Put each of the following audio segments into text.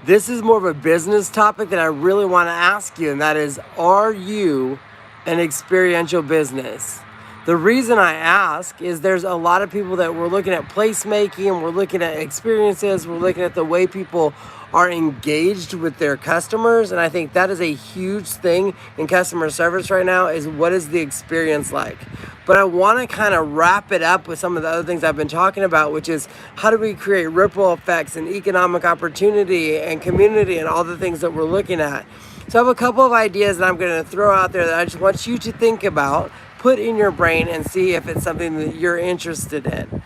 This is more of a business topic that I really want to ask you, and that is, are you an experiential business? The reason I ask is there's a lot of people that we're looking at placemaking, we're looking at experiences, we're looking at the way people are engaged with their customers, and I think that is a huge thing in customer service right now, is what is the experience like? But I want to kind of wrap it up with some of the other things I've been talking about, which is how do we create ripple effects and economic opportunity and community and all the things that we're looking at. So I have a couple of ideas that I'm going to throw out there that I just want you to think about, put in your brain, and see if it's something that you're interested in.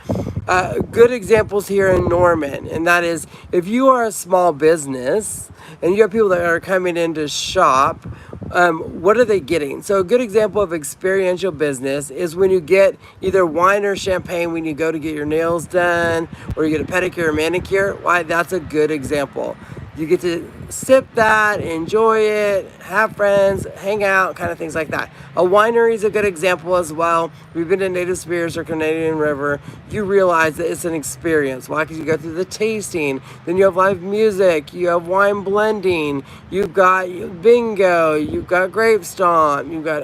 Good examples here in Norman, and that is, if you are a small business and you have people that are coming in to shop, what are they getting? So a good example of experiential business is when you get either wine or champagne when you go to get your nails done, or you get a pedicure or manicure. Why, that's a good example. You get to sip that, enjoy it, have friends, hang out, kind of things like that. A winery is a good example as well. We've been to Native Spirits or Canadian River. You realize that it's an experience. Why? Because you go through the tasting, then you have live music, you have wine blending, you've got bingo, you've got grape stomp, you've got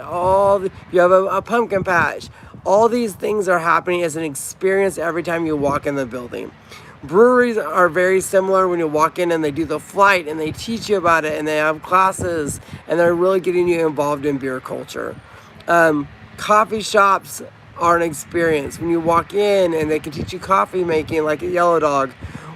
you have a pumpkin patch. All these things are happening as an experience every time you walk in the building. Breweries are very similar. When you walk in and they do the flight and they teach you about it and they have classes and they're really getting you involved in beer culture. Coffee shops are an experience. When you walk in and they can teach you coffee making like at Yellow Dog,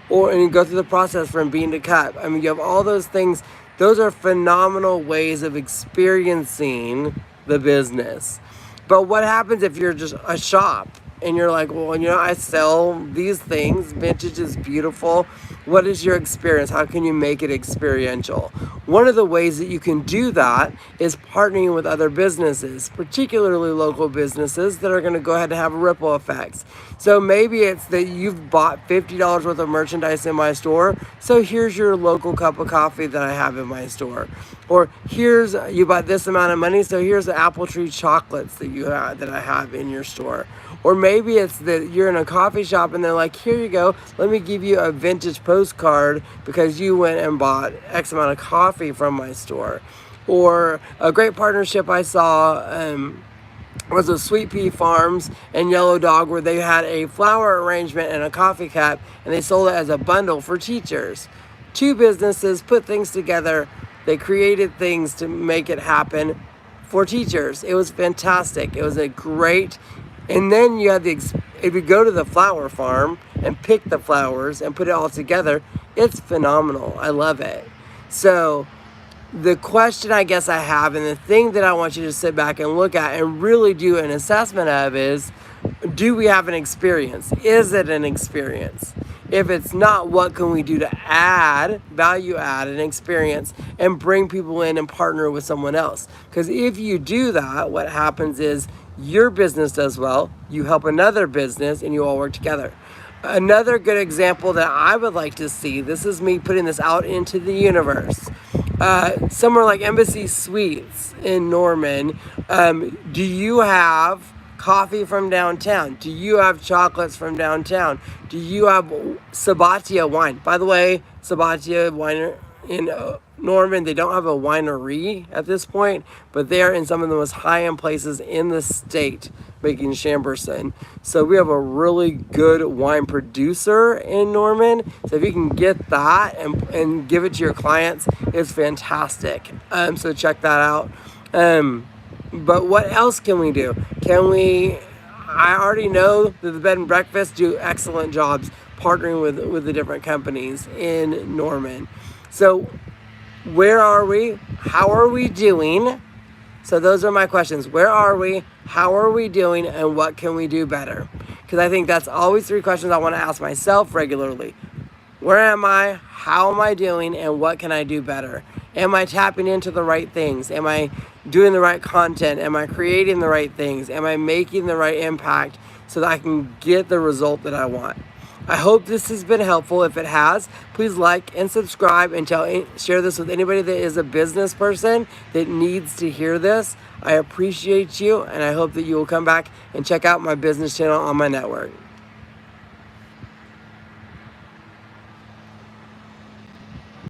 and you go through the process from bean to cup. I mean, you have all those things. Those are phenomenal ways of experiencing the business. But what happens if you're just a shop? And you're like, well, I sell these things. Vintage is beautiful. What is your experience? How can you make it experiential? One of the ways that you can do that is partnering with other businesses, particularly local businesses that are going to go ahead and have ripple effects. So maybe it's that you've bought $50 worth of merchandise in my store. So here's your local cup of coffee that I have in my store. Or you bought this amount of money, so here's the apple tree chocolates that I have in your store. Or maybe it's that you're in a coffee shop and they're like, here you go, let me give you a vintage postcard because you went and bought X amount of coffee from my store. Or a great partnership I saw was with Sweet Pea Farms and Yellow Dog, where they had a flower arrangement and a coffee cup, and they sold it as a bundle for teachers. Two businesses put things together. They created things to make it happen for teachers. It was fantastic. It was a great. And then you have if you go to the flower farm and pick the flowers and put it all together, it's phenomenal. I love it. So the question I guess I have, and the thing that I want you to sit back and look at and really do an assessment of is, do we have an experience? Is it an experience? If it's not, what can we do to value add an experience and bring people in and partner with someone else? Because if you do that, what happens is your business does well, you help another business, and you all work together. Another good example that I would like to see, this is me putting this out into the universe. Somewhere like Embassy Suites in Norman, do you have coffee from downtown? Do you have chocolates from downtown? Do you have Sabatia wine? By the way, Sabatia wine in Norman, they don't have a winery at this point, but they are in some of the most high-end places in the state making Chamberson. So we have a really good wine producer in Norman. So if you can get that and give it to your clients, it's fantastic. So check that out. But what else can we do? I already know that the bed and breakfast do excellent jobs partnering with the different companies in Norman. So where are we? How are we doing? So those are my questions. Where are we? How are we doing? And what can we do better? Because I think that's always three questions I want to ask myself regularly. Where am I? How am I doing? And what can I do better? Am I tapping into the right things? Am I doing the right content? Am I creating the right things? Am I making the right impact so that I can get the result that I want? I hope this has been helpful. If it has, please like and subscribe and share this with anybody that is a business person that needs to hear this. I appreciate you, and I hope that you will come back and check out my business channel on my network.